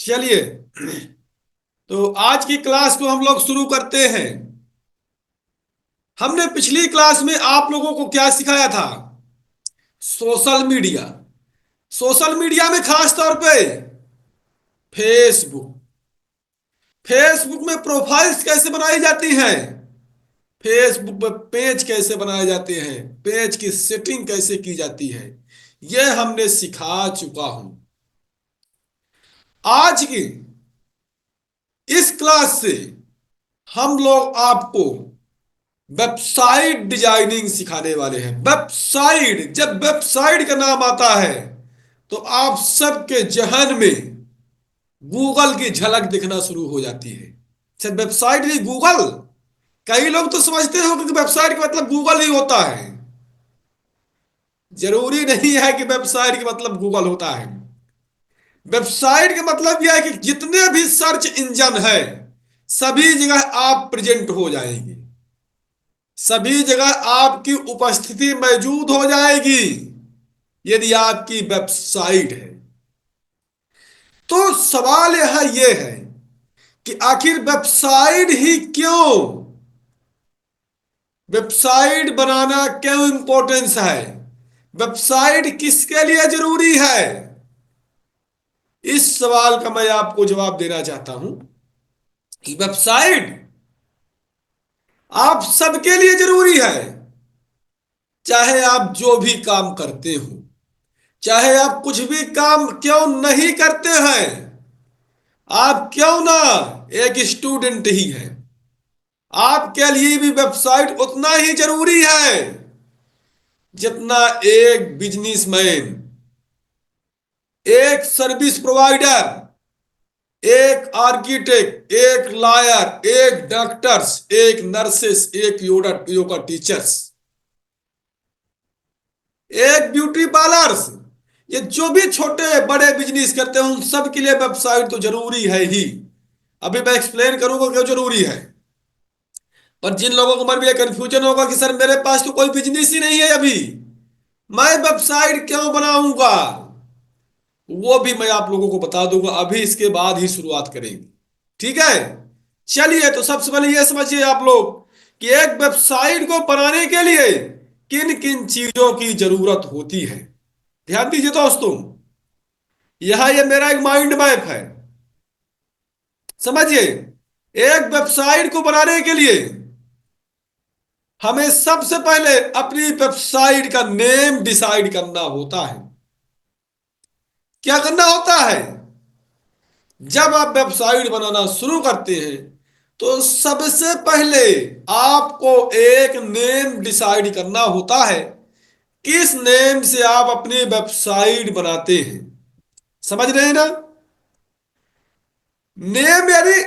चलिए, तो आज की क्लास को हम लोग शुरू करते हैं। हमने पिछली क्लास में आप लोगों को क्या सिखाया था? Social media. सोशल मीडिया में खास तौर पे फेसबुक। फेसबुक में प्रोफाइल्स कैसे बनाई जाती हैं? फेसबुक पे पेज कैसे बनाए जाते हैं? पेज की सेटिंग कैसे की जाती है? यह हमने सिखा चुका हूं। आज की इस क्लास से हम लोग आपको वेबसाइट डिजाइनिंग सिखाने वाले हैं। वेबसाइट, जब वेबसाइट का नाम आता है तो आप सबके जहन में गूगल की झलक दिखना शुरू हो जाती है। अच्छा, वेबसाइट भी गूगल? कई लोग तो समझते हो कि वेबसाइट का मतलब गूगल ही होता है। जरूरी नहीं है कि वेबसाइट का मतलब गूगल होता है। वेबसाइट का मतलब यह है कि जितने भी सर्च इंजन है सभी जगह आप प्रेजेंट हो जाएंगे, सभी जगह आपकी उपस्थिति मौजूद हो जाएगी यदि आपकी वेबसाइट है। तो सवाल यह है कि आखिर वेबसाइट ही क्यों, वेबसाइट बनाना क्यों इंपॉर्टेंस है? वेबसाइट किसके लिए जरूरी है? इस सवाल का मैं आपको जवाब देना चाहता हूं कि वेबसाइट आप सबके लिए जरूरी है। चाहे आप जो भी काम करते हो, चाहे आप कुछ भी काम क्यों नहीं करते हैं, आप क्यों ना एक स्टूडेंट ही हैं, आपके लिए भी वेबसाइट उतना ही जरूरी है जितना एक बिजनेसमैन, एक सर्विस प्रोवाइडर, एक आर्किटेक्ट, एक लॉयर, एक डॉक्टर्स, एक नर्सेस, एक योगा योगा टीचर्स, एक ब्यूटी पार्लर्स, ये जो भी छोटे बड़े बिजनेस करते हैं उन सब के लिए वेबसाइट तो जरूरी है ही। अभी मैं एक्सप्लेन करूंगा क्यों जरूरी है। पर जिन लोगों को मन में कंफ्यूजन होगा कि सर मेरे पास तो कोई बिजनेस ही नहीं है अभी, मैं वेबसाइट क्यों बनाऊंगा, वो भी मैं आप लोगों को बता दूंगा। अभी इसके बाद ही शुरुआत करेंगे, ठीक है? चलिए, तो सबसे पहले ये समझिए आप लोग कि एक वेबसाइट को बनाने के लिए किन किन चीजों की जरूरत होती है। ध्यान दीजिए दोस्तों, यह ये मेरा एक माइंड मैप है। समझिए, एक वेबसाइट को बनाने के लिए हमें सबसे पहले अपनी वेबसाइट का नेम डिसाइड करना होता है। क्या करना होता है? जब आप वेबसाइट बनाना शुरू करते हैं तो सबसे पहले आपको एक नेम डिसाइड करना होता है। किस नेम से आप अपनी वेबसाइट बनाते हैं? समझ रहे हैं ना? नेम यानी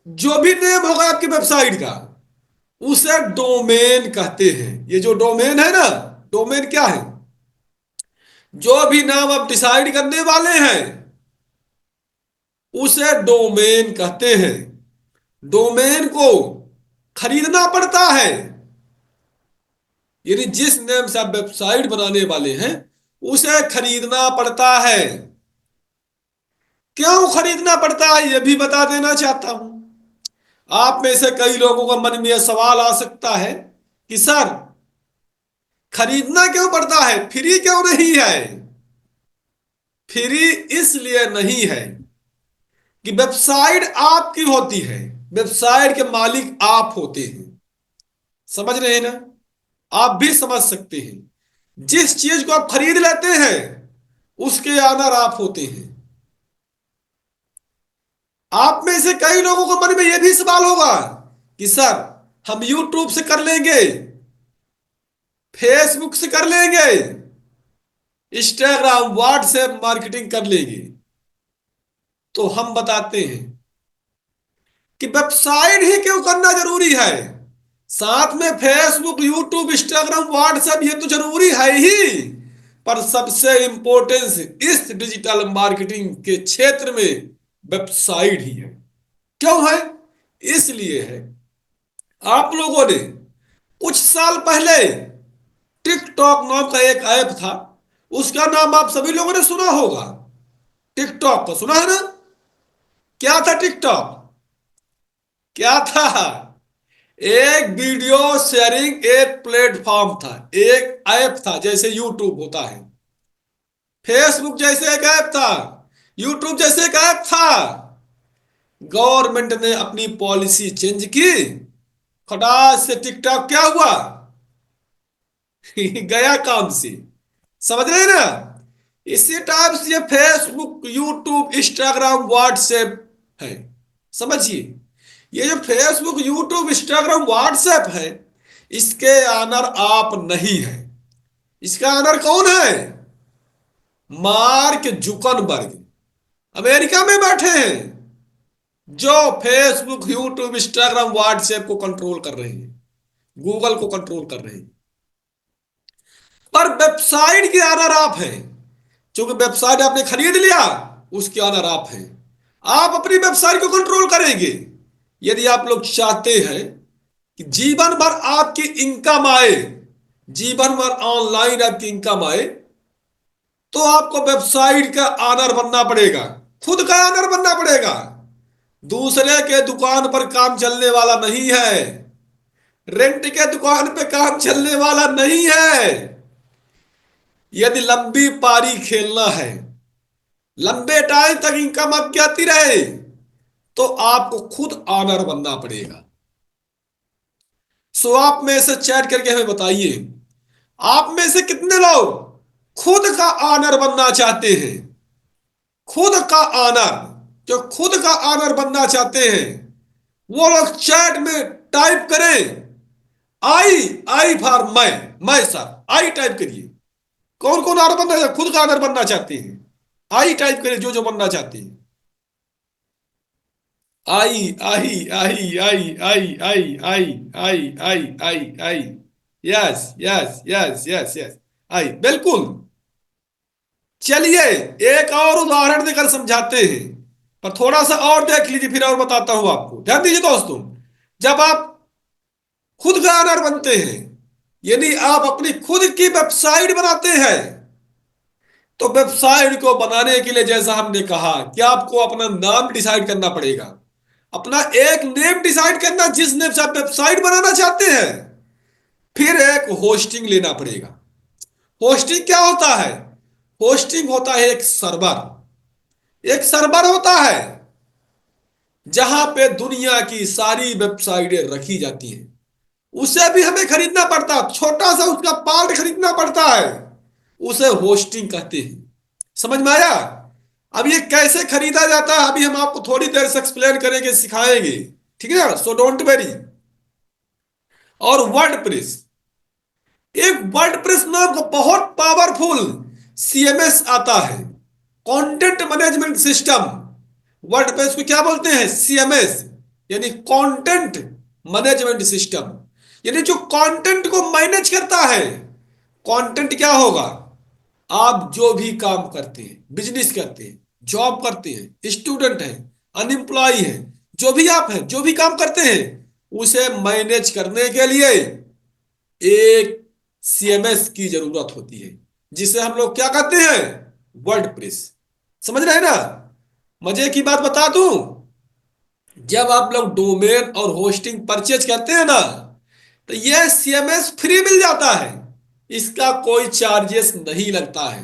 जो भी नेम होगा आपकी वेबसाइट का उसे डोमेन कहते हैं। ये जो डोमेन है ना, डोमेन क्या है? जो भी नाम आप डिसाइड करने वाले हैं उसे डोमेन कहते हैं। डोमेन को खरीदना पड़ता है, यानी जिस नेम से आप वेबसाइट बनाने वाले हैं उसे खरीदना पड़ता है। क्यों खरीदना पड़ता है यह भी बता देना चाहता हूं। आप में से कई लोगों का मन में यह सवाल आ सकता है कि सर खरीदना क्यों पड़ता है, फ्री क्यों नहीं है? फ्री इसलिए नहीं है कि वेबसाइट आपकी होती है, वेबसाइट के मालिक आप होते हैं। समझ रहे हैं ना? आप भी समझ सकते हैं। जिस चीज को आप खरीद लेते हैं उसके ऑनर आप होते हैं। आप में से कई लोगों को मन में यह भी सवाल होगा कि सर हम यूट्यूब से कर लेंगे, फेसबुक से कर लेंगे, इंस्टाग्राम व्हाट्सएप मार्केटिंग कर लेंगे। तो हम बताते हैं कि वेबसाइट ही क्यों करना जरूरी है। साथ में फेसबुक, यूट्यूब, इंस्टाग्राम, व्हाट्सएप ये तो जरूरी है ही, पर सबसे इंपॉर्टेंस इस डिजिटल मार्केटिंग के क्षेत्र में वेबसाइट ही है। क्यों है? इसलिए है, आप लोगों ने कुछ साल पहले टिकटॉक नाम का एक ऐप था, उसका नाम आप सभी लोगों ने सुना होगा। टिकटॉक का सुना है ना? क्या था टिकटॉक? क्या था? एक वीडियो शेयरिंग एक प्लेटफॉर्म था, एक ऐप था, जैसे यूट्यूब होता है, फेसबुक जैसे एक ऐप था, यूट्यूब जैसे एक ऐप था। गवर्नमेंट ने अपनी पॉलिसी चेंज की, खटास से टिकटॉक क्या हुआ? गया काम से। समझ रहे हैं ना? इसी टाइप से ये फेसबुक, यूट्यूब, इंस्टाग्राम, व्हाट्सएप है। समझिए, ये जो फेसबुक, यूट्यूब, इंस्टाग्राम, व्हाट्सएप है, इसके आनर आप नहीं है। इसका आनर कौन है? मार्क जुकरबर्ग, अमेरिका में बैठे हैं, जो फेसबुक, यूट्यूब, इंस्टाग्राम, व्हाट्सएप को कंट्रोल कर रहे हैं, गूगल को कंट्रोल कर रहे हैं। पर वेबसाइट के ऑनर आप हैं, क्योंकि वेबसाइट आपने खरीद लिया, उसके ऑनर आप हैं। आप अपनी वेबसाइट को कंट्रोल करेंगे। यदि आप लोग चाहते हैं कि जीवन भर आपकी इनकम आए, जीवन भर ऑनलाइन आपकी इनकम आए, तो आपको वेबसाइट का ऑनर बनना पड़ेगा, खुद का ऑनर बनना पड़ेगा। दूसरे के दुकान पर काम चलने वाला नहीं है, रेंट के दुकान पे काम चलने वाला नहीं है। यदि लंबी पारी खेलना है, लंबे टाइम तक इनकम आपकी आती रहे, तो आपको खुद ऑनर बनना पड़ेगा। सो आप में से चैट करके हमें बताइए, आप में से कितने लोग खुद का ऑनर बनना चाहते हैं? खुद का ऑनर, जो खुद का ऑनर बनना चाहते हैं, वो लोग चैट में टाइप करें, आई, आई फॉर मैं सर, आई टाइप करिए। कौन कौन ऑनर बनना चाहते, खुद का ऑनर बनना चाहते हैं? आई टाइप करिए, जो जो बनना चाहते हैं। I, I, I, I, I, I, I, I, I, I, I, yes, yes, yes, yes, yes, I, बिल्कुल। चलिए, एक और उदाहरण देकर समझाते हैं, पर थोड़ा सा और देख लीजिए, फिर और बताता हूं आपको। ध्यान दीजिए दोस्तों, जब आप खुद का ऑनर बनते हैं, यानी आप अपनी खुद की वेबसाइट बनाते हैं, तो वेबसाइट को बनाने के लिए, जैसा हमने कहा, कि आपको अपना नाम डिसाइड करना पड़ेगा, अपना एक नेम डिसाइड करना, जिस नेम से आप वेबसाइट बनाना चाहते हैं। फिर एक होस्टिंग लेना पड़ेगा। होस्टिंग क्या होता है? होस्टिंग होता है एक सर्वर। एक सर्वर होता है जहां पे दुनिया की सारी वेबसाइटें रखी जाती हैं। उसे भी हमें खरीदना पड़ता, छोटा सा उसका पार्ट खरीदना पड़ता है, उसे होस्टिंग कहते हैं। समझ में आया? अब ये कैसे खरीदा जाता है, अभी हम आपको थोड़ी देर से एक्सप्लेन करेंगे, सिखाएंगे। ठीक है ना? So don't very. और वर्डप्रेस, एक वर्डप्रेस नाम का बहुत पावरफुल सीएमएस आता है, कंटेंट मैनेजमेंट सिस्टम। वर्डप्रेस को क्या बोलते हैं? सीएमएस, यानी कंटेंट मैनेजमेंट सिस्टम, यानी जो कंटेंट को मैनेज करता है। कंटेंट क्या होगा? आप जो भी काम करते हैं, बिजनेस करते हैं, जॉब करते हैं, स्टूडेंट हैं, अनएम्प्लॉय हैं, जो भी आप हैं, जो भी काम करते हैं, उसे मैनेज करने के लिए एक सीएमएस की जरूरत होती है, जिसे हम लोग क्या कहते हैं? वर्डप्रेस। समझ रहे हैं ना? मजे की बात बता दूं, जब आप लोग डोमेन और होस्टिंग परचेज करते हैं ना, तो यह सीएमएस फ्री मिल जाता है, इसका कोई चार्जेस नहीं लगता है।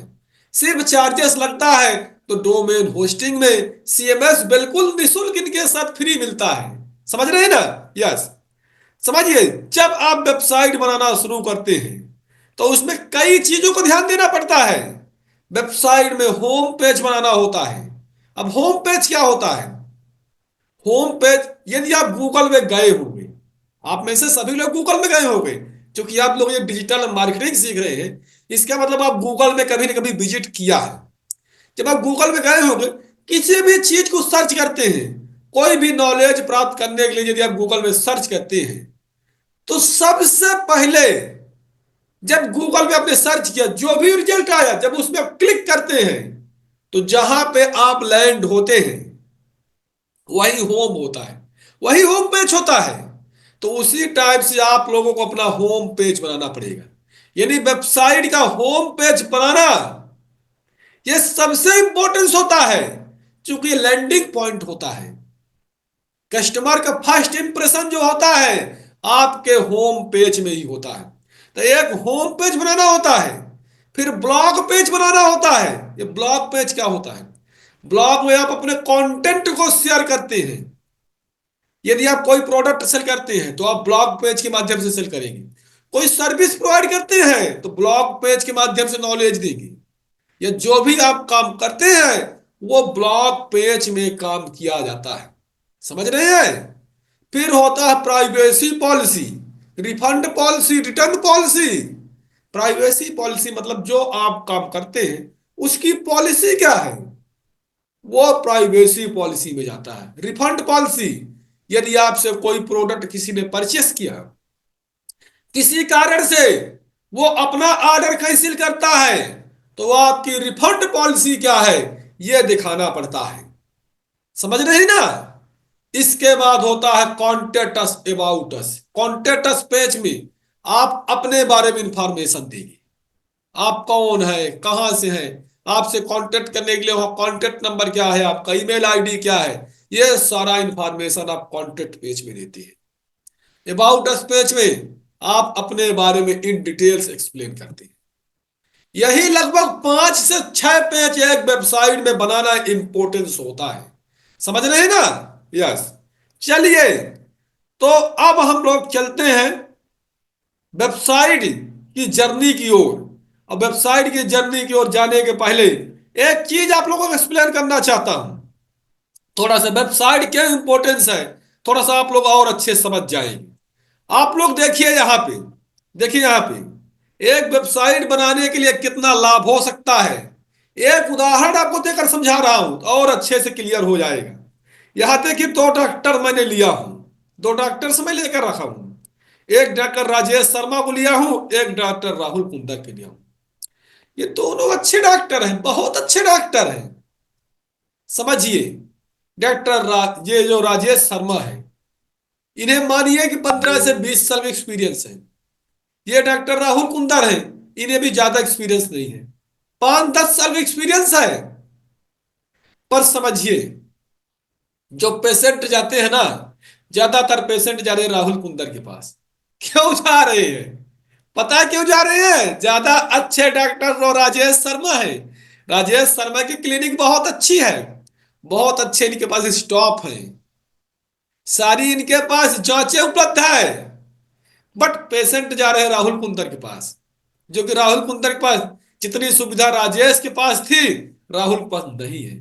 सिर्फ चार्जेस लगता है तो डोमेन होस्टिंग में, सीएमएस बिल्कुल निःशुल्क इनके साथ फ्री मिलता है। समझ रहे हैं ना? यस। समझिए, जब आप वेबसाइट बनाना शुरू करते हैं, तो उसमें कई चीजों को ध्यान देना पड़ता है। वेबसाइट में होम पेज बनाना होता है। अब होम पेज क्या होता है? होम पेज, यदि आप गूगल में गए होंगे, आप में से सभी लोग गूगल में गए होंगे, क्योंकि आप लोग ये डिजिटल मार्केटिंग सीख रहे हैं, इसका मतलब आप गूगल में कभी ना कभी विजिट किया है। जब आप गूगल में गए होंगे, किसी भी चीज को सर्च करते हैं, कोई भी नॉलेज प्राप्त करने के लिए यदि आप गूगल में सर्च करते हैं, तो सबसे पहले जब गूगल पे आपने सर्च किया, जो भी रिजल्ट आया, जब उसमें आप क्लिक करते हैं, तो जहां पे आप लैंड होते हैं, वही होम होता है, वही होम पेज होता है। तो उसी टाइप से आप लोगों को अपना होम पेज बनाना पड़ेगा, यानी वेबसाइट का होम पेज बनाना, यह सबसे इंपॉर्टेंस होता है। चूंकि लैंडिंग पॉइंट होता है, कस्टमर का फर्स्ट इंप्रेशन जो होता है आपके होम पेज में ही होता है। तो एक होम पेज बनाना होता है, फिर ब्लॉग पेज बनाना होता है। ये ब्लॉग पेज क्या होता है? ब्लॉग में आप अपने कंटेंट को शेयर करते हैं। यदि आप कोई प्रोडक्ट सेल करते हैं तो आप ब्लॉग पेज के माध्यम से सेल करेंगे। कोई सर्विस प्रोवाइड करते हैं तो ब्लॉग पेज के माध्यम से नॉलेज देंगे। या जो भी आप काम करते हैं वो ब्लॉग पेज में काम किया जाता है। समझ रहे हैं? फिर होता है privacy policy, refund policy, return policy. Privacy policy मतलब जो आप काम करते हैं उसकी पॉलिसी क्या है, वो प्राइवेसी पॉलिसी में जाता है। रिफंड पॉलिसी, यदि आपसे कोई प्रोडक्ट किसी ने परचेस किया, किसी कारण से वो अपना ऑर्डर कैंसिल करता है, तो वो आपकी रिफंड पॉलिसी क्या है ये दिखाना पड़ता है। समझ रहे हैं ना? इसके बाद होता है contact us about us. Contact us page में आप अपने बारे में इंफॉर्मेशन देंगे। आप कौन है, कहां से हैं, आपसे कांटेक्ट करने के लिए वहां कांटेक्ट नंबर क्या है, आपका ईमेल आईडी क्या है, ये सारा इंफॉर्मेशन आप कांटेक्ट पेज में देते हैं। अबाउट अस पेज में आप अपने बारे में इन डिटेल्स एक्सप्लेन करते हैं। यही लगभग 5 से 6 पेज एक वेबसाइट में बनाना इंपॉर्टेंस होता है। समझ रहे हैं ना? यस। चलिए, तो अब हम लोग चलते हैं वेबसाइट की जर्नी की ओर। अब वेबसाइट की जर्नी की ओर जाने के पहले एक चीज आप लोगों को एक्सप्लेन करना चाहता हूं। थोड़ा सा वेबसाइट क्या इंपॉर्टेंस है, थोड़ा सा आप लोग और अच्छे समझ जाएंगे। आप लोग देखिए यहां पे, देखिए यहां पे एक वेबसाइट बनाने के लिए कितना लाभ हो सकता है। एक उदाहरण आपको देकर समझा रहा हूं तो और अच्छे से क्लियर हो जाएगा। यहां तक कि 2 डॉक्टर मैंने लिया हूं, 2 डॉक्टर से मैं लेकर रखा हूं। एक डॉक्टर राजेश शर्मा को लिया हूं, एक डॉक्टर राहुल कुंदर के लिया हूं। ये दोनों अच्छे डॉक्टर हैं, बहुत अच्छे डॉक्टर हैं। समझिए, ये जो राजेश शर्मा है, इन्हें मानिए कि 15 से 20 साल का एक्सपीरियंस है। ये डॉक्टर राहुल कुंदर हैं, इन्हें भी ज्यादा एक्सपीरियंस नहीं है, 5-10 साल का एक्सपीरियंस है। पर समझिए, जो पेशेंट जाते हैं ना, ज्यादातर पेशेंट जा रहे हैं राहुल कुंदर के पास। क्यों जा रहे हैं? पता है क्यों जा रहे हैं? ज्यादा अच्छे डॉक्टर तो राजेश शर्मा है। राजेश शर्मा की क्लिनिक बहुत अच्छी है, बहुत अच्छे इनके पास स्टॉफ है, सारी इनके पास जांचें उपलब्ध है। बट पेशेंट जा रहे हैं राहुल कुंदर के पास, जो कि राहुल कुंदर के पास जितनी सुविधा राजेश के पास थी राहुल के पास नहीं है।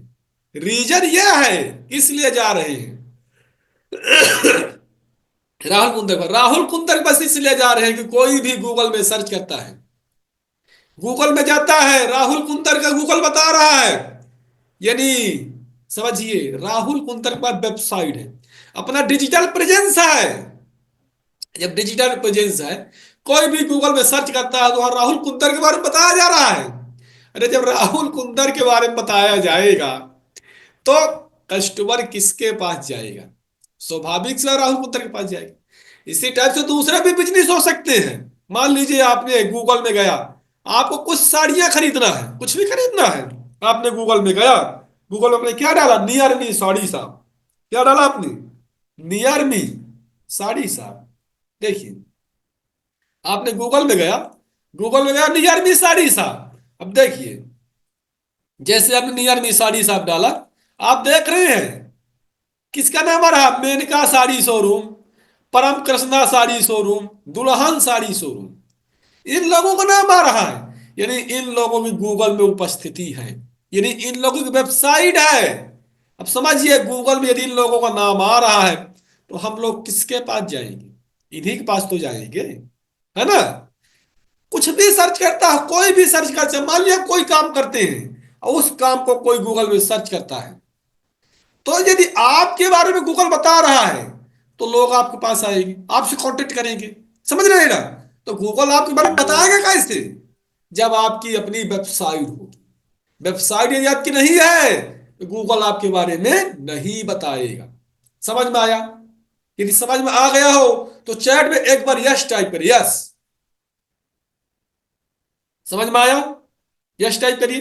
रीजन यह है इसलिए जा रहे हैं राहुल कुंदर के पास इसलिए जा रहे हैं कि कोई भी गूगल में सर्च करता है, गूगल में जाता है, राहुल कुंदर का गूगल बता रहा है। यानी समझिए, राहुल कुंदर के पास वेबसाइट है, अपना डिजिटल प्रेजेंस है। जब डिजिटल प्रेजेंस है, कोई भी गूगल में सर्च करता है तो वहां राहुल कुंदर के बारे में बताया जा रहा है। अरे जब राहुल कुंदर के बारे में बताया जाएगा तो कस्टमर किसके पास जाएगा? स्वाभाविक से राहुल कुंदर के पास जाएगा। इसी टाइप से दूसरे भी बिजनेस हो सकते हैं। मान लीजिए आपने गूगल में गया, आपको कुछ साड़ियां खरीदना है, कुछ भी खरीदना है, आपने गूगल में गया, गूगल में आपने क्या डाला? नियर मी साड़ी साहब। क्या डाला आपने? नियर मी साड़ी साहब। देखिए, आपने गूगल में गया, गूगल में गया नियर मी साड़ी साहब। अब देखिए, जैसे आपने नियर मी साड़ी साहब डाला, आप देख रहे हैं किसका नाम आ रहा? मेनका साड़ी शोरूम, परम कृष्णा साड़ी शोरूम, दुल्हन साड़ी शोरूम, इन लोगों का नाम आ रहा है। यानी इन लोगों की गूगल में उपस्थिति है, यानी इन लोगों की वेबसाइट है। अब समझिए, गूगल में यदि इन लोगों का नाम आ रहा है तो हम लोग किसके पास जाएंगे? इन्हीं के पास तो जाएंगे, है ना? कुछ भी सर्च करता है, कोई भी सर्च करता है, मान लिया कोई काम करते हैं और उस काम को कोई गूगल में सर्च करता है, तो यदि आपके बारे में गूगल बता रहा है तो लोग आपके पास आएंगे, आपसे कांटेक्ट करेंगे। समझ रहे हैं ना? तो गूगल आपके बारे में बताएगा कैसे? जब आपकी अपनी वेबसाइट होगी। वेबसाइट यदि आपकी नहीं है तो गूगल आपके बारे में नहीं बताएगा। समझ में आया? यदि समझ में आ गया हो तो चैट में एक बार यस टाइप करिए, यस। समझ में आया? यस टाइप करिए।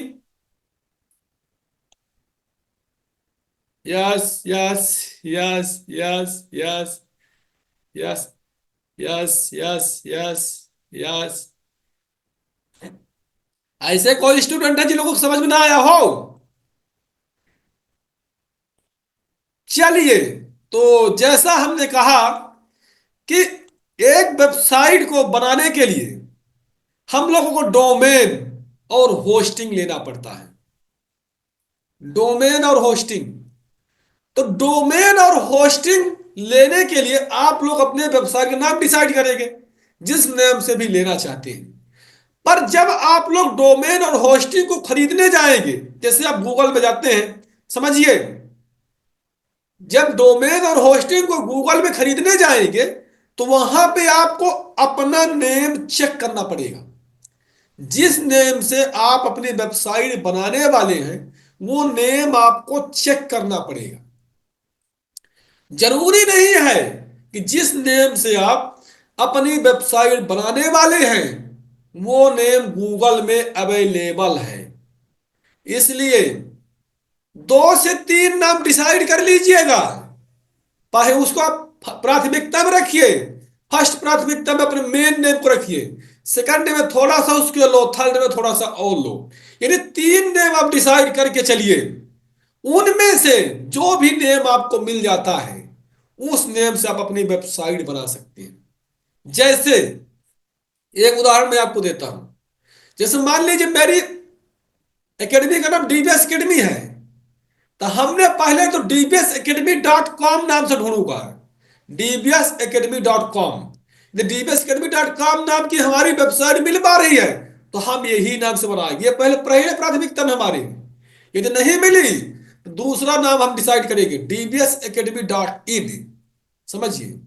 Yes yes yes yes yes yes yes yes yes yes. ऐसे कोई स्टूडेंट है जिन लोगों को समझ में ना आया हो? चलिए, तो जैसा हमने कहा कि एक वेबसाइट को बनाने के लिए हम लोगों को डोमेन और होस्टिंग लेना पड़ता है। डोमेन और होस्टिंग। तो डोमेन और होस्टिंग लेने के लिए आप लोग अपने वेबसाइट का नाम डिसाइड करेंगे, जिस नेम से भी लेना चाहते हैं। पर जब आप लोग डोमेन और होस्टिंग को खरीदने जाएंगे, जैसे आप गूगल में जाते हैं, समझिए, जब डोमेन और होस्टिंग को गूगल में खरीदने जाएंगे तो वहां पे आपको अपना नेम चेक करना पड़ेगा। जिस नेम से आप अपनी वेबसाइट बनाने वाले हैं वो नेम आपको चेक करना पड़ेगा। जरूरी नहीं है कि जिस नेम से आप अपनी वेबसाइट बनाने वाले हैं वो नेम गूगल में अवेलेबल है। इसलिए 2 से 3 नाम डिसाइड कर लीजिएगा। पहले उसको आप प्राथमिकता में रखिए। फर्स्ट प्राथमिकता में अपने मेन नेम को रखिए, सेकंड में थोड़ा सा उसके लो, थर्ड में थोड़ा सा और लो। यानी 3 नेम आप डिसाइड करके चलिए। उनमें से जो भी नेम आपको मिल जाता है उस नेम से आप अपनी वेबसाइट बना सकते हैं। जैसे एक उदाहरण मैं आपको देता हूं। जैसे मान लीजिए मेरी एकेडमी का नाम डीबीएस एकेडमी है, तो हमने पहले तो dbsacademy.com नाम से ढूंढूंगा। dbsacademy.com। dbsacademy.com नाम की हमारी वेबसाइट मिल पा रही है तो हम यही नाम से बनाएंगे। ये पहले पहले प्राथमिकता में हमारी। यदि नहीं मिली तो दूसरा नाम हम डिसाइड करेंगे, dbsacademy.in। समझिए,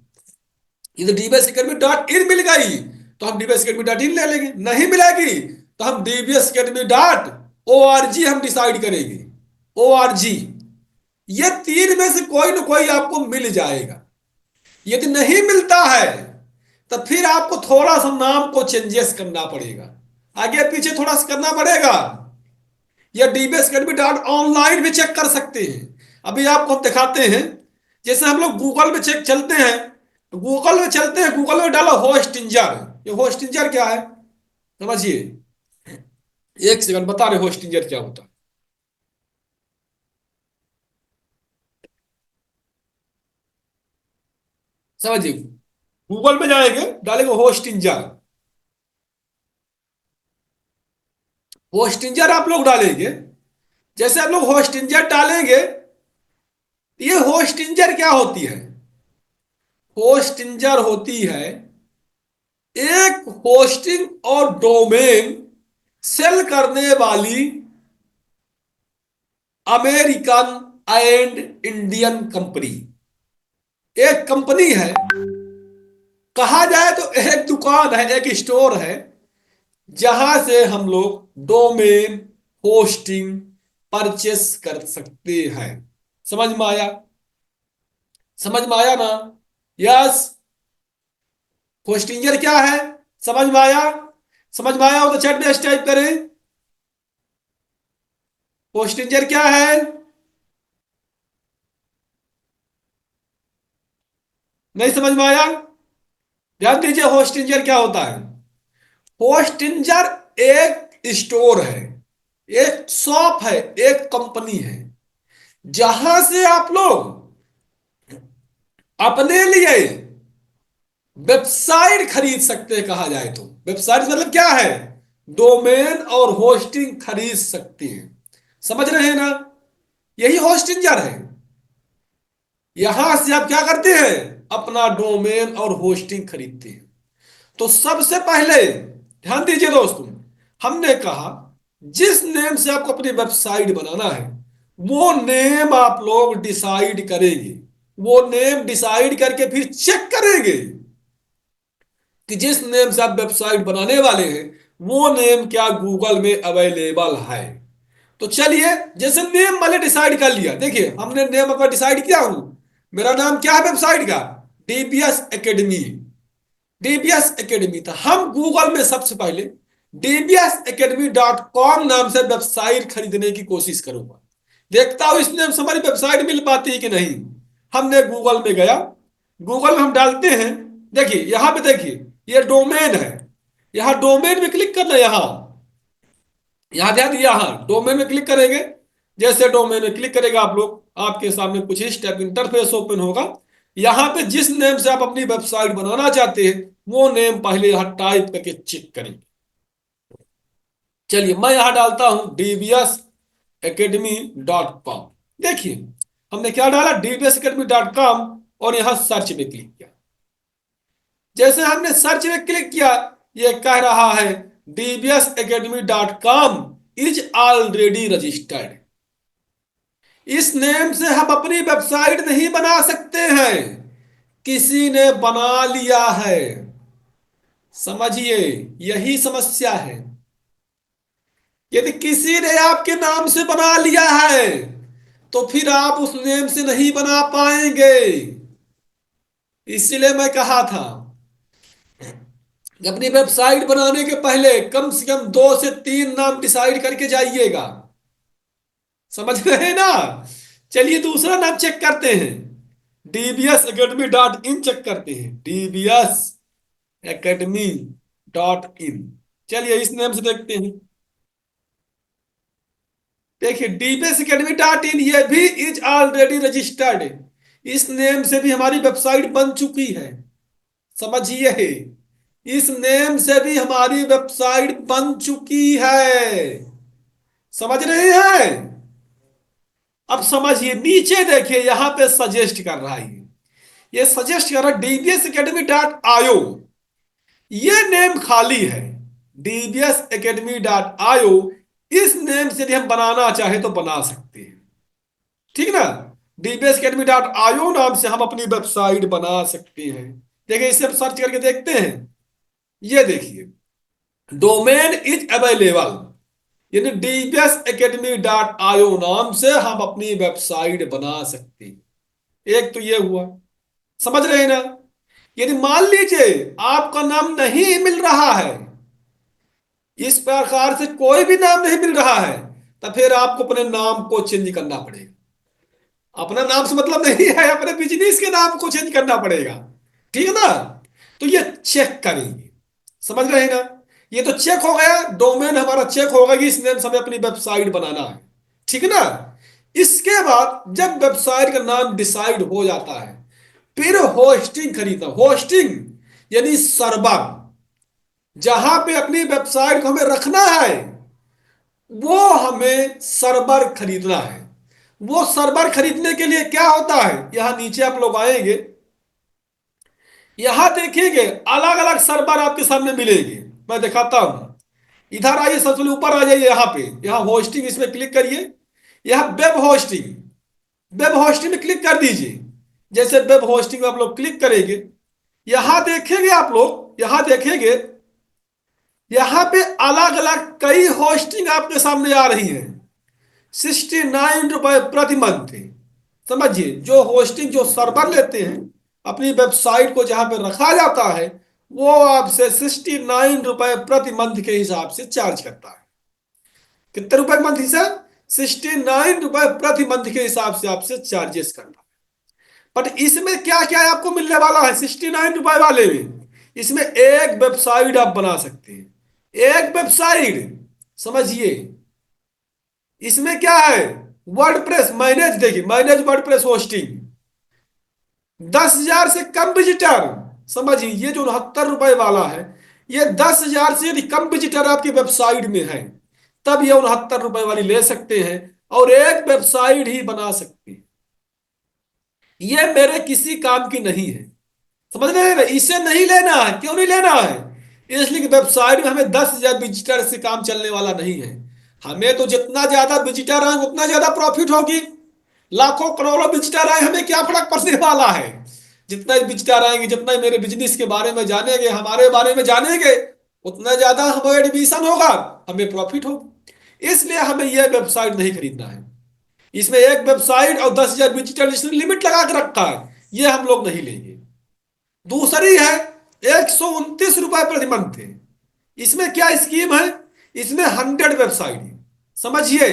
यदि dbsacademy.in मिल गई तो हम dbsacademy.in ले लेंगे, नहीं मिलेगी तो हम dbsacademy.org हम डिसाइड करेंगे। org। ये 3 में से कोई ना कोई आपको मिल जाएगा। यदि नहीं मिलता है तो फिर आपको थोड़ा सा नाम को चेंजेस करना पड़ेगा, आगे पीछे थोड़ा सा करना पड़ेगा। या dbsacademy.online भी चेक कर सकते हैं। अभी आपको हम दिखाते हैं। जैसे हम लोग गूगल में चेक चलते हैं, तो गूगल में चलते हैं, गूगल में डालो होस्टिंजर। ये होस्टिंजर क्या है समझिए। एक सेकंड बता रहे होस्टिंजर क्या होता है। समझिए, गूगल में जाएंगे, डालेंगे होस्टिंजर। होस्टिंजर आप लोग डालेंगे। जैसे आप लोग होस्टिंजर डालेंगे, ये होस्टिंजर क्या होती है? होस्टिंजर होती है एक होस्टिंग और डोमेन सेल करने वाली अमेरिकन एंड इंडियन कंपनी। एक कंपनी है, कहा जाए तो एक दुकान है, एक स्टोर है, जहां से हम लोग डोमेन होस्टिंग परचेस कर सकते हैं। समझ में आया? समझ में आया ना? यस। होस्टिंजर क्या है? समझ में आया? समझ में आया हो तो चैट में टाइप करें। होस्टिंजर क्या है? नहीं समझ में आया? ध्यान दीजिए, होस्टिंजर क्या होता है। होस्टिंजर एक स्टोर है, एक शॉप है, एक कंपनी है, जहां से आप लोग अपने लिए वेबसाइट खरीद सकते हैं। कहा जाए तो वेबसाइट मतलब क्या है? डोमेन और होस्टिंग खरीद सकते हैं। समझ रहे हैं ना? यही होस्टिंजर है। यहां से आप क्या करते हैं? अपना डोमेन और होस्टिंग खरीदते हैं। तो सबसे पहले ध्यान दीजिए दोस्तों, हमने कहा जिस नेम से आपको अपनी वेबसाइट बनाना है वो नेम आप लोग डिसाइड करेंगे। वो नेम डिसाइड करके फिर चेक करेंगे कि जिस नेम से आप वेबसाइट बनाने वाले हैं वो नेम क्या गूगल में अवेलेबल है। तो चलिए, जैसे नेम मैंने डिसाइड कर लिया, देखिए हमने नेम अपना डिसाइड किया हूं। मेरा नाम क्या है वेबसाइट का? DBS academy. डीबीएस एकेडमी था। हम गूगल में सबसे पहले dbsacademy.com नाम से वेबसाइट खरीदने की कोशिश करूंगा। देखता हूं इसमें हमारी वेबसाइट मिल पाती है कि नहीं। हमने गूगल में गया, गूगल में हम डालते हैं, देखिए यहां पे देखिए ये डोमेन है, यहां डोमेन में क्लिक करना, यहां यहां ध्यान दिया, यहां डोमेन में क्लिक करेंगे। जैसे डोमेन में क्लिक करेगा आप लोग, आपके सामने कुछ इस टाइप इंटरफेस ओपन होगा। यहां पे जिस नेम से आप अपनी वेबसाइट बनाना चाहते हैं वो नेम पहले यहां टाइप करके चेक करेंगे। चलिए मैं यहां डालता हूं dbsacademy.com। देखिए हमने क्या डाला, dbsacademy.com, और यहां सर्च में क्लिक किया। जैसे हमने सर्च में क्लिक किया, ये कह रहा है dbsacademy.com इज ऑलरेडी रजिस्टर्ड। इस नेम से हम अपनी वेबसाइट नहीं बना सकते हैं, किसी ने बना लिया है। समझिए, यही समस्या है। यदि किसी ने आपके नाम से बना लिया है तो फिर आप उस नेम से नहीं बना पाएंगे। इसलिए मैं कहा था कि अपनी वेबसाइट बनाने के पहले कम से कम 2 से 3 नाम डिसाइड करके जाइएगा। समझ रहे हैं ना। चलिए दूसरा नाम चेक करते हैं, dbsacademy.in चेक करते हैं, dbsacademy.in। चलिए इस नेम से देखते हैं। देखिए dbsacademy.in ये भी इज ऑलरेडी रजिस्टर्ड, इस नेम से भी हमारी वेबसाइट बन चुकी है। समझिए, इस नेम से भी हमारी वेबसाइट बन चुकी है। समझ रहे हैं। अब समझिए, नीचे देखिए यहां पे सजेस्ट कर रहा है, ये सजेस्ट कर रहा है dbsacademy.io। ये नेम खाली है, dbsacademy.io। इस नेम से भी हम बनाना चाहे तो बना सकते हैं, ठीक ना। dbsacademy.io नाम से हम अपनी वेबसाइट बना सकते हैं। देखिए इसे हम सर्च करके देखते हैं। ये देखिए डोमेन इज अवेलेबल, यानी dbsacademy.io नाम से हम अपनी वेबसाइट बना सकते हैं। एक तो ये हुआ, समझ रहे हैं ना। यदि मान लीजिए आपका नाम नहीं मिल रहा है, इस प्रकार से कोई भी नाम नहीं मिल रहा है, तो फिर आपको अपने नाम को चेंज करना पड़ेगा। अपना नाम से मतलब नहीं है, अपने बिजनेस के नाम को चेंज करना पड़ेगा, ठीक है ना। तो ये चेक करेंगे, समझ रहे हैं ना। ये तो चेक हो गया, डोमेन हमारा चेक होगा कि इस नेम से हमें अपनी वेबसाइट बनाना है, ठीक है ना। इसके बाद जब वेबसाइट का नाम डिसाइड हो जाता है, फिर होस्टिंग खरीदना। होस्टिंग यानी सर्वर, जहां पे अपनी वेबसाइट को हमें रखना है वो हमें सर्वर खरीदना है। वो सर्वर खरीदने के लिए क्या होता है, यहां नीचे आप लोग आएंगे, यहां देखेंगे अलग अलग सर्वर आपके सामने मिलेंगे। मैं दिखाता हूं, इधर आइए, सबसे ऊपर आ जाइए, यहां पे यहां होस्टिंग, इसमें क्लिक करिए। यहां वेब होस्टिंग, वेब होस्टिंग में क्लिक कर दीजिए। जैसे वेब होस्टिंग में आप लोग क्लिक करेंगे, यहां देखेंगे आप लोग, यहां देखेंगे यहां पे अलग अलग कई होस्टिंग आपके सामने आ रही है। 69 रुपए प्रति मंथ। समझिए, जो होस्टिंग, जो सर्वर लेते हैं अपनी वेबसाइट को जहां पे रखा जाता है, वो आपसे 69 रुपए प्रति मंथ के हिसाब से चार्ज करता है। कितने रुपए मंथ हिसाब, 69 रुपए प्रति मंथ के हिसाब से आपसे चार्जेस करता है। बट इसमें क्या क्या आपको मिलने वाला है 69 रुपए वाले में, इसमें एक वेबसाइट आप बना सकते हैं, एक वेबसाइट। समझिए, इसमें क्या है, वर्डप्रेस मैनेज, देखिए मैनेज वर्डप्रेस होस्टिंग, 10,000 से कम विजिटर। समझिए, ये जो 69 रुपए वाला है, ये 10,000 से यदि कम विजिटर आपकी वेबसाइट में है तब ये 69 रुपए वाली ले सकते हैं और एक वेबसाइट ही बना सकते हैं। ये मेरे किसी काम की नहीं है, समझ रहे हैं। इसे नहीं लेना है, क्यों नहीं लेना है, इसलिए कि वेबसाइट में हमें 10,000 विजिटर से काम चलने वाला नहीं है। हमें तो जितना ज्यादा विजिटर आए उतना ज्यादा प्रॉफिट होगी। लाखों करोड़ों विजिटर आए, हमें क्या फर्क पड़ने वाला है। जितना विजिटर आएंगे, जितना मेरे बिजनेस के बारे में जानेंगे, हमारे बारे में जानेंगे, उतना ज्यादा हमें एडमिशन होगा, हमें प्रॉफिट होगा। इसलिए हमें यह वेबसाइट नहीं खरीदना है। इसमें एक वेबसाइट और 10,000 विजिटर, इसने लिमिट लगा के रखा है, ये हम लोग नहीं लेंगे। दूसरी है 129 रुपए प्रति मंथ है। इसमें क्या स्कीम है, इसमें 100 वेबसाइट है। समझिए,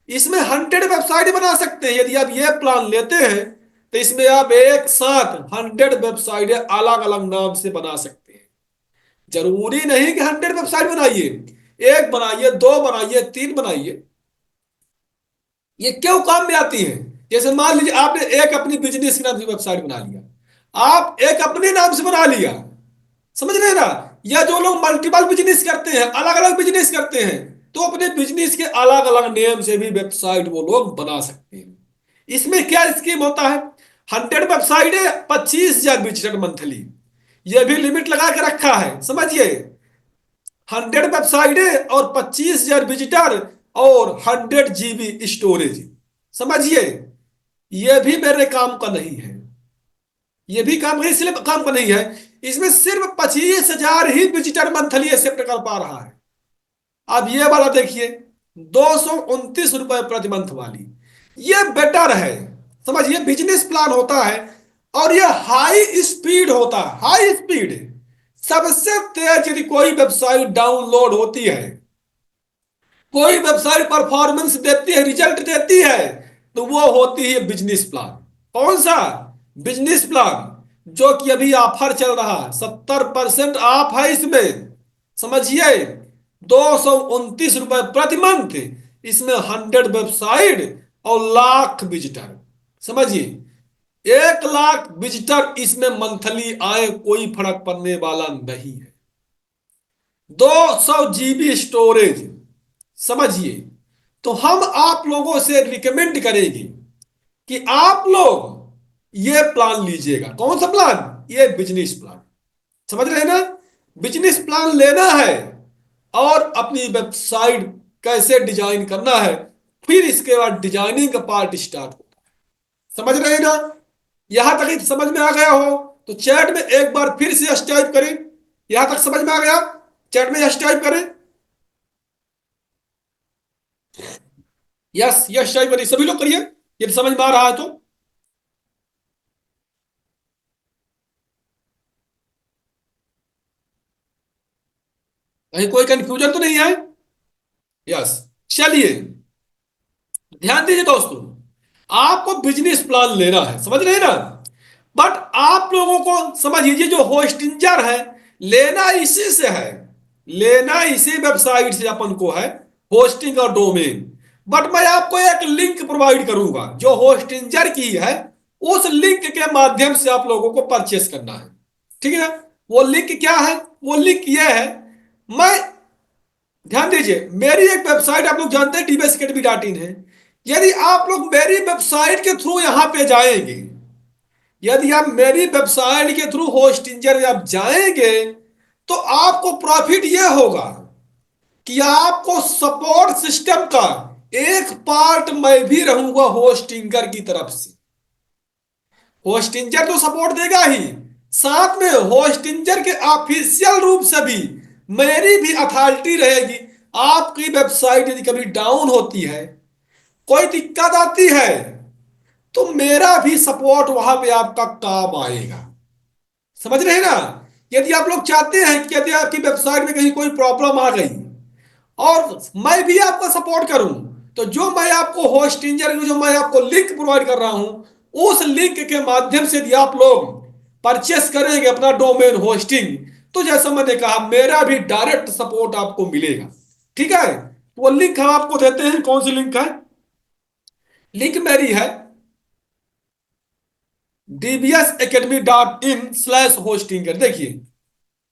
इसमें 100 वेबसाइट बना सकते हैं। यदि आप ये प्लान लेते हैं तो इसमें आप एक साथ 100 वेबसाइट अलग अलग नाम से बना सकते हैं। जरूरी नहीं कि 100 वेबसाइट बनाइए, एक बनाइए, दो बनाइए, तीन बनाइए। ये क्यों काम में आती है? जैसे मान लीजिए आपने एक अपनी बिजनेस के नाम से वेबसाइट बना लिया, आप एक अपने नाम से बना लिया, समझ रहे हैं ना? या जो लोग मल्टीपल बिजनेस करते हैं, अलग अलग बिजनेस करते हैं, तो अपने बिजनेस के अलग अलग नेम से भी वेबसाइट वो लोग बना सकते हैं। इसमें क्या स्कीम होता है? 100 वेबसाइट है, 25,000 विजिटर मंथली, ये भी लिमिट लगा के रखा है, समझिए। 100 वेबसाइट है और 25,000 विजिटर और 100 GB स्टोरेज, समझिए। ये भी मेरे काम का नहीं है, ये भी काम का इसलिए काम का नहीं है, इसमें सिर्फ 25,000 ही विजिटर मंथली एक्सेप्ट कर पा रहा है। अब ये वाला देखिए, 229 रुपए प्रति मंथ वाली, ये बेटर है, समझिए। बिजनेस प्लान होता है और ये हाई स्पीड होता है, हाई स्पीड। सबसे तेज यदि कोई वेबसाइट डाउनलोड होती है, कोई वेबसाइट परफॉर्मेंस देती है, रिजल्ट देती है, तो वो होती है बिजनेस प्लान। कौन सा? बिजनेस प्लान, जो कि अभी ऑफर चल रहा है, 70% ऑफ है इसमें, समझिए। 229 रुपए प्रति मंथ, इसमें 100 वेबसाइट और लाख विजिटर, समझिए। 1 लाख विजिटर इसमें मंथली आए, कोई फर्क पड़ने वाला नहीं है। 200 GB स्टोरेज, समझिए। तो हम आप लोगों से रिकमेंड करेंगे कि आप लोग ये प्लान लीजिएगा। कौन सा प्लान? ये बिजनेस प्लान, समझ रहे हैं ना? बिजनेस प्लान लेना है और अपनी वेबसाइट कैसे डिजाइन करना है, फिर इसके बाद डिजाइनिंग का पार्ट स्टार्ट होता है, समझ रहे हैं ना? यहां तक ही समझ में आ गया हो तो चैट में एक बार फिर से यस टाइप करें। यहां तक समझ में आ गया? चैट में यस टाइप करें। यस, यस टाइप करिए, सभी लोग करिए यदि समझ में आ रहा है तो। कहीं कोई कंफ्यूजन तो नहीं है? यस। चलिए, ध्यान दीजिए दोस्तों, आपको बिजनेस प्लान लेना है, समझ रहे हैं ना? बट आप लोगों को समझ लीजिए, जो होस्टिंजर है, लेना इसी से है, लेना इसी वेबसाइट से अपन को है, होस्टिंग और डोमेन। बट मैं आपको एक लिंक प्रोवाइड करूंगा जो होस्टिंजर की है, उस लिंक के माध्यम से आप लोगों को परचेस करना है, ठीक है? वो लिंक क्या है? वो लिंक यह है, मैं, ध्यान दीजिए, मेरी एक वेबसाइट आप लोग जानते हैं dbsacademy.in है। यदि आप लोग मेरी वेबसाइट के थ्रू यहां पे जाएंगे, यदि आप मेरी वेबसाइट के थ्रू होस्टिंजर में आप जाएंगे, तो आपको प्रॉफिट यह होगा कि आपको सपोर्ट सिस्टम का एक पार्ट मैं भी रहूंगा होस्टिंगर की तरफ से। होस्टिंजर तो सपोर्ट देगा ही, साथ में होस्टिंजर के ऑफिशियल रूप से भी मेरी भी अथॉरिटी रहेगी। आपकी वेबसाइट यदि कभी डाउन होती है, कोई दिक्कत आती है, तो मेरा भी सपोर्ट वहां पे आपका काम आएगा, समझ रहे हैं ना? यदि आप लोग चाहते हैं कि यदि आपकी वेबसाइट में कहीं कोई प्रॉब्लम आ गई और मैं भी आपका सपोर्ट करूं, तो जो मैं आपको होस्ट इंजन, जो मैं आपको लिंक प्रोवाइड कर रहा हूं, उस लिंक के माध्यम से यदि आप लोग परचेस करेंगे अपना डोमेन होस्टिंग, तो जैसा मैंने कहा, मेरा भी डायरेक्ट सपोर्ट आपको मिलेगा, ठीक है? तो वो लिंक हम आपको देते हैं। कौन सी लिंक है? लिंक मेरी है dbsacademy.in/होस्टिंग। देखिए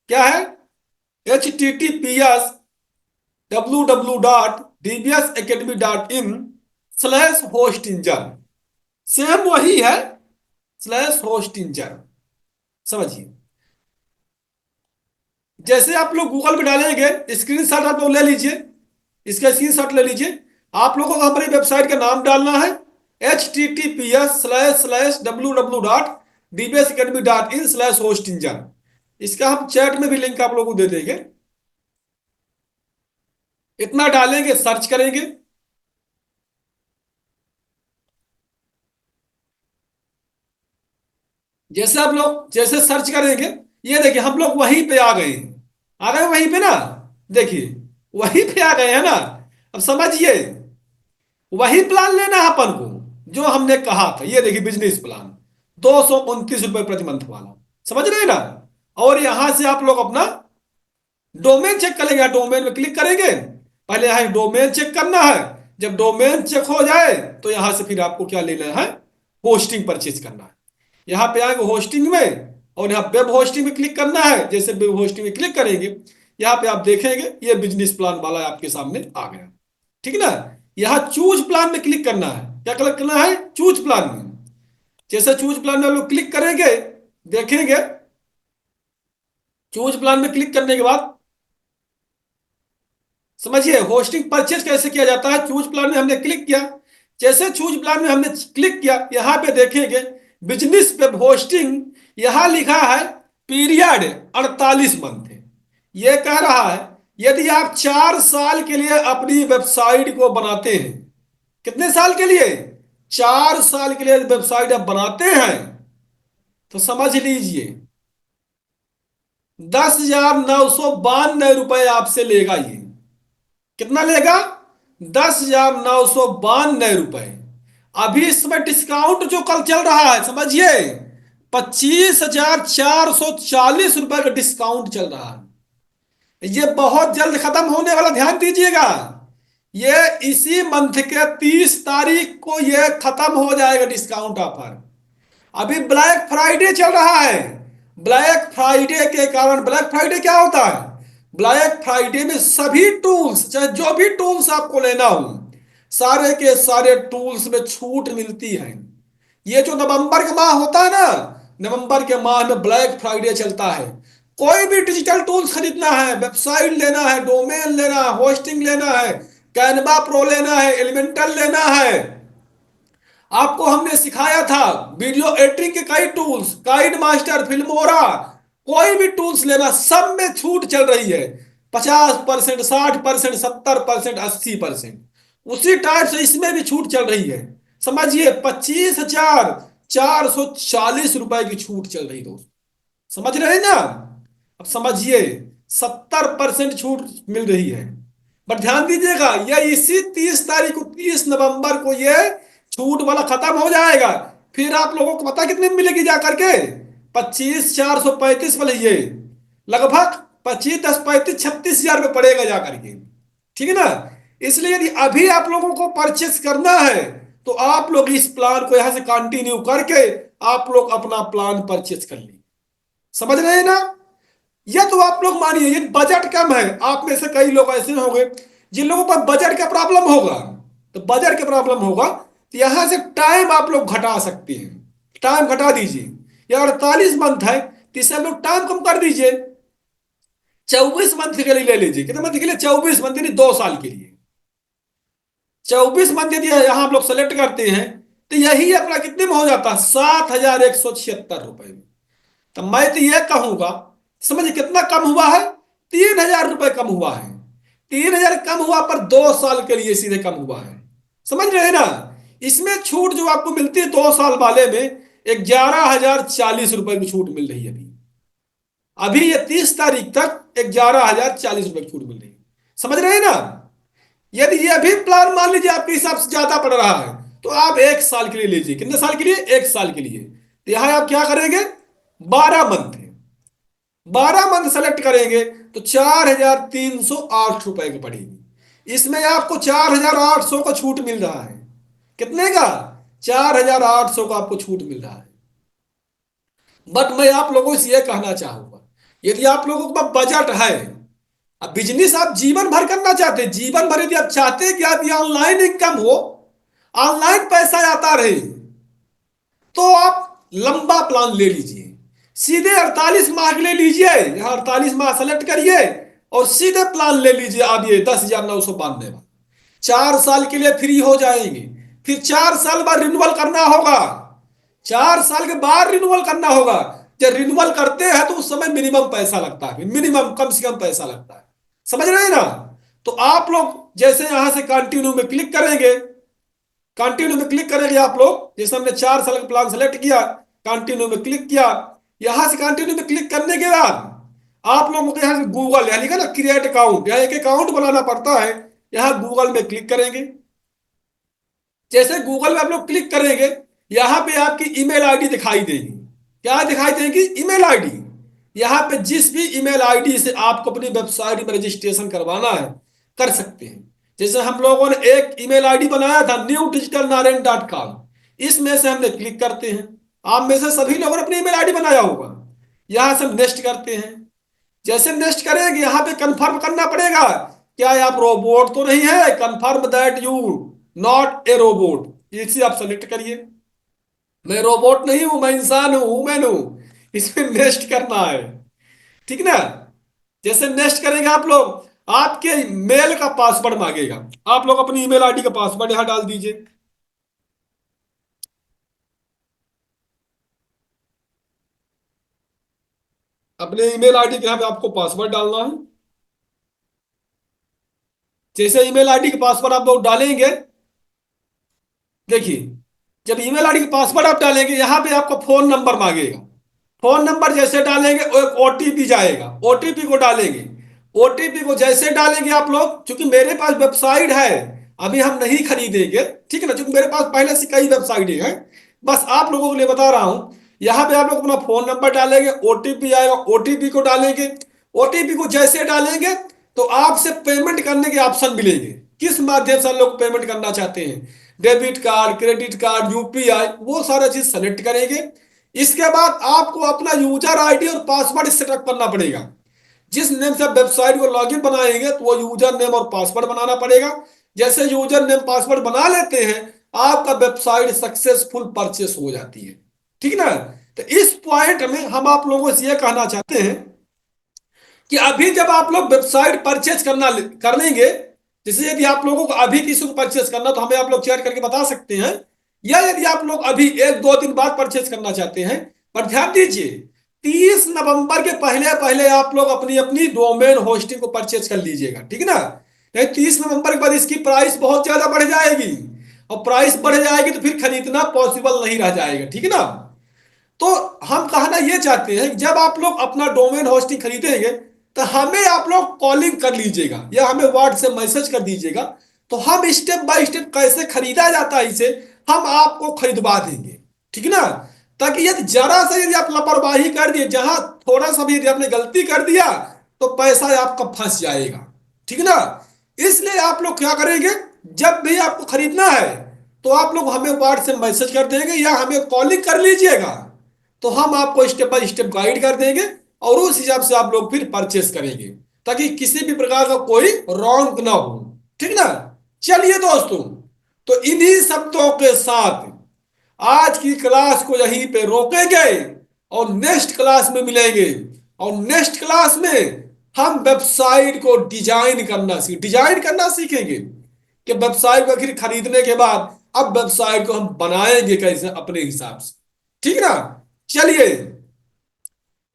क्या है, https://www.dbsacademy.in/hostinger, सेम वही है, स्लैश होस्टिंजर, समझिए। जैसे आप लोग गूगल में डालेंगे, स्क्रीनशॉट आप लोग ले लीजिए, इसका स्क्रीनशॉट ले लीजिए। आप लोगों को हमारी वेबसाइट का नाम डालना है, https://www.dbsacademy.in/hostinger। इसका हम चैट में भी लिंक आप लोगों को दे देंगे। इतना डालेंगे, सर्च करेंगे, जैसे आप लोग जैसे सर्च करेंगे, ये देखिए हम लोग वहीं पे आ गए हैं। आ गए वहीं पे ना, देखिए वहीं पे आ गए हैं ना। अब समझिए, वही प्लान लेना है अपन को जो हमने कहा था। ये देखिए बिजनेस प्लान, 229 रुपए प्रति मंथ वाला, समझ रहे हैं ना। और यहां से आप लोग अपना डोमेन चेक करेंगे, डोमेन में क्लिक करेंगे। पहले यहां डोमेन चेक करना है। जब डोमेन चेक हो जाए तो यहां से फिर आपको क्या लेना है, होस्टिंग परचेज करना है। यहाँ पे आएंगे होस्टिंग में, और यहाँ वेब होस्टिंग में क्लिक करना है। जैसे वेब होस्टिंग में क्लिक करेंगे, यहाँ पे आप देखेंगे ये बिजनेस प्लान वाला आपके सामने आ गया, ठीक है ना। यहाँ चूज प्लान में क्लिक करना है। क्या क्लिक करना है, चूज प्लान में। जैसे चूज प्लान में हम लोग क्लिक करेंगे, देखेंगे चूज प्लान में क्लिक करने के बाद समझिए होस्टिंग परचेज कैसे किया जाता है। चूज प्लान में हमने क्लिक किया, जैसे चूज प्लान में हमने क्लिक किया, यहां पे देखेंगे बिजनेस वेब होस्टिंग, यहां लिखा है पीरियड 48 मंथ है। यह कह रहा है यदि आप 4 साल के लिए अपनी वेबसाइट को बनाते हैं, कितने साल के लिए, 4 साल के लिए वेबसाइट आप बनाते हैं, तो समझ लीजिए 10,992 रुपए आपसे लेगा ये। कितना लेगा, 10,992 रुपए। अभी इसमें डिस्काउंट जो कल चल रहा है समझिए, 25,440 रुपए का डिस्काउंट चल रहा है। ये बहुत जल्द खत्म होने वाला, ध्यान दीजिएगा। ये इसी मंथ के 30 तारीख को ये खत्म हो जाएगा डिस्काउंट ऑफर। अभी ब्लैक फ्राइडे चल रहा है। ब्लैक फ्राइडे के कारण, ब्लैक फ्राइडे क्या होता है, ब्लैक फ्राइडे में सभी टूल्स, चाहे जो भी टूल्स आपको लेना हो, सारे के सारे टूल्स में छूट मिलती है। ये जो नवंबर का माह होता है ना, नवंबर के माह में ब्लैक फ्राइडे चलता है। कोई भी डिजिटल टूल्स खरीदना है, वेबसाइट लेना है, डोमेन लेना है, होस्टिंग लेना है, कैनवा प्रो लेना है, एलिमेंटल लेना है, आपको हमने सिखाया था वीडियो एडिटिंग के कई टूल्स, काइड मास्टर, फिल्मोरा, कोई भी टूल्स लेना, सब में छूट चल रही है। 50%, 60%, 70%, 80%। उसी टाइप से इसमें भी छूट चल रही है। समझिए 25,440 रुपए की छूट चल रही दोस्त, समझ रहे हैं ना। अब समझिए 70% छूट मिल रही है। बट ध्यान दीजिएगा ये इसी 30 तारीख को, 30 नवंबर को ये छूट वाला खत्म हो जाएगा। फिर आप लोगों को पता कितने में मिलेगी जा करके, 25,435 वाले ये लगभग 25, 10, 35, 36 हजार में पड़ेगा जा करके, ठीक है ना। इसलिए यदि अभी आप लोगों को परचेस करना है तो आप लोग इस प्लान को यहां से कंटिन्यू करके आप लोग अपना प्लान परचेस कर लीजिए, समझ रहे हैं ना। यह तो आप लोग मानिए ये बजट कम है, आप में से कई लोग ऐसे होंगे जिन लोगों पर बजट का प्रॉब्लम होगा। तो बजट का प्रॉब्लम होगा तो यहां से टाइम आप लोग घटा सकते हैं, टाइम घटा दीजिए। ये 48 मंथ है तो इसे हम लोग टाइम कम कर दीजिए, 24 मंथ के लिए ले लीजिए। कितने मंथ के लिए, 24 मंथ, यानी 2 साल के लिए। 24 मंथ यदि यहां हम लोग सेलेक्ट करते हैं तो यही अपना कितने में हो जाता है, 7,176 रुपए में। तो मैं तो यह कहूंगा, समझिए कितना कम हुआ है, 3,000 रुपए कम हुआ है। 3,000 कम हुआ पर 2 साल के लिए सीधे कम हुआ है, समझ रहे हैं ना। इसमें छूट जो आपको मिलती है 2 साल वाले में, 11,040 रुपए की छूट मिल रही है अभी। अभी ये 30 तारीख तक 11,040 रुपए की छूट मिल रही है, समझ रहे हैं ना। यदि ये भी प्लान मान लीजिए आपके हिसाब से ज्यादा पड़ रहा है तो आप 1 साल के लिए लीजिए। कितने साल के लिए, 1 साल के लिए। तो यहां आप क्या करेंगे, 12 मंथ है, 12 मंथ सेलेक्ट करेंगे तो 4,308 रुपए की पड़ेगी। इसमें आपको 4,800 का छूट मिल रहा है। कितने का, 4,800 का आपको छूट मिल रहा है। बट मैं आप लोगों से यह कहना चाहूंगा, यदि आप लोगों का बजट है, अब बिजनेस आप जीवन भर करना चाहते हैं, जीवन भर यदि आप चाहते हैं कि आप ये ऑनलाइन इनकम हो, ऑनलाइन पैसा आता रहे, तो आप लंबा प्लान ले लीजिए। सीधे 48 माह के लिए लीजिए, यहां 48 माह सेलेक्ट करिए और सीधे प्लान ले लीजिए। आप ये 10,992 में 4 साल के लिए फ्री हो जाएंगे। फिर 4 साल बाद रिन्यूअल करना होगा, 4 साल के बाद रिन्यूअल करना होगा। जब रिन्यूअल करते हैं तो उस समय मिनिमम पैसा लगता है, मिनिमम कम से कम पैसा लगता है, समझ रहे हैं ना। तो आप लोग जैसे यहां से कंटिन्यू में क्लिक करेंगे, कंटिन्यू में क्लिक करेंगे आप लोग, जैसे हमने 4 साल का प्लान सेलेक्ट किया, कंटिन्यू में क्लिक किया, यहां से कंटिन्यू में क्लिक करने के बाद आप लोगों को यहां से गूगल, यानी ना क्रिएट अकाउंट, यहां एक अकाउंट बनाना पड़ता है, यहां गूगल में क्लिक करेंगे। जैसे गूगल में आप लोग क्लिक करेंगे, यहां पे आपकी ईमेल आईडी दिखाई देगी। क्या दिखाई देगी? Email ID. यहां पे जिस भी ईमेल आईडी से आपको अपनी वेबसाइट में रजिस्ट्रेशन करवाना है, कर सकते हैं। जैसे हम लोगों ने एक ईमेल आईडी बनाया था, newdigitalnaren.com। इसमें से हमने क्लिक करते हैं। आप में से सभी लोगों ने अपनी ईमेल आईडी बनाया होगा। यहां से हम नेक्स्ट करते हैं। जैसे नेक्स्ट करेंगे, यहां पे कंफर्म करना पड़ेगा, क्या आप रोबोट तो नहीं है, confirm that you not a robot, इसे आप सेलेक्ट करिए। मैं रोबोट नहीं हूं, मैं इंसान हूं, ह्यूमन हूं। इसमें नेक्स्ट करना है, ठीक ना। जैसे नेक्स्ट करेंगे आप लोग, आपके मेल का पासवर्ड मांगेगा। आप लोग अपनी ईमेल आईडी का पासवर्ड यहां डाल दीजिए। अपने ईमेल आईडी के यहाँ पे आपको पासवर्ड डालना है। जैसे ईमेल आईडी का पासवर्ड आप लोग डालेंगे, देखिए, जब ईमेल आईडी का पासवर्ड आप डालेंगे, यहां पे आपका फोन नंबर मांगेगा। फोन नंबर जैसे डालेंगे, वो एक ओटीपी जाएगा, ओटीपी को डालेंगे। ओटीपी को जैसे डालेंगे आप लोग, क्योंकि मेरे पास वेबसाइट है, अभी हम नहीं खरीदेंगे, ठीक है ना, क्योंकि मेरे पास पहले से कई वेबसाइट है। बस आप लोगों के लिए बता रहा हूं। यहाँ पे आप लोग अपना फोन नंबर डालेंगे, ओटीपी आएगा, ओटीपी को डालेंगे। ओटीपी को जैसे डालेंगे, तो आपसे पेमेंट करने के ऑप्शन मिलेंगे। किस माध्यम से लोग पेमेंट करना चाहते हैं, debit card, credit card, UPI, वो सारा चीज सेलेक्ट करेंगे। इसके बाद आपको अपना यूजर आईडी और पासवर्ड सेटअप करना पड़ेगा। जिस नेम से आप वेबसाइट को लॉगिन बनाएंगे, तो वो यूजर नेम और पासवर्ड बनाना पड़ेगा। जैसे यूजर नेम पासवर्ड बना लेते हैं, आपका वेबसाइट सक्सेसफुल परचेस हो जाती है, ठीक ना। तो इस पॉइंट में हम आप लोगों से यह कहना चाहते हैं कि अभी जब आप लोग वेबसाइट परचेज कर लेंगे, जैसे यदि आप लोगों को अभी किसी को परचेज करना, तो हमें आप लोग चैट करके बता सकते हैं। या यदि आप लोग अभी एक दो दिन बाद परचेज करना चाहते हैं, पर ध्यान दीजिए, 30 नवंबर के पहले पहले आप लोग अपनी अपनी डोमेन होस्टिंग को परचेज कर लीजिएगा, ठीक है ना। नहीं, 30 नवंबर के बाद इसकी प्राइस बहुत ज्यादा बढ़ जाएगी, और प्राइस बढ़ जाएगी तो फिर खरीदना पॉसिबल नहीं रह जाएगा, ठीक है ना। तो हम कहना ये चाहते हैं कि जब आप लोग अपना डोमेन होस्टिंग खरीदेंगे, तो हमें आप लोग कॉलिंग कर लीजिएगा, या हमें व्हाट्सएप मैसेज कर दीजिएगा। तो हम स्टेप बाय स्टेप कैसे खरीदा जाता है इसे हम आपको खरीदवा देंगे, ठीक है ना। ताकि यदि जरा सा यदि आप लापरवाही कर दिए, जहां थोड़ा सा भी यदि आपने गलती कर दिया, तो पैसा आपका फंस जाएगा, ठीक है ना। इसलिए आप लोग क्या करेंगे, जब भी आपको खरीदना है, तो आप लोग हमें व्हाट्सएप मैसेज कर देंगे, या हमें कॉलिंग कर लीजिएगा। तो हम आपको स्टेप बाय स्टेप गाइड कर देंगे, और उस हिसाब से आप लोग फिर परचेस करेंगे, ताकि किसी भी प्रकार का कोई रॉन्ग ना हो, ठीक ना। चलिए दोस्तों, तो इन्हीं शब्दों के साथ आज की क्लास को यहीं पे रोकेंगे, और नेक्स्ट क्लास में मिलेंगे। और नेक्स्ट क्लास में हम वेबसाइट को डिजाइन करना सीखेंगे, कि वेबसाइट को आखिर खरीदने के बाद अब वेबसाइट को हम बनाएंगे कैसे अपने हिसाब से, ठीक ना। चलिए,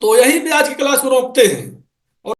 तो यहीं पे आज की क्लास को रोकते हैं।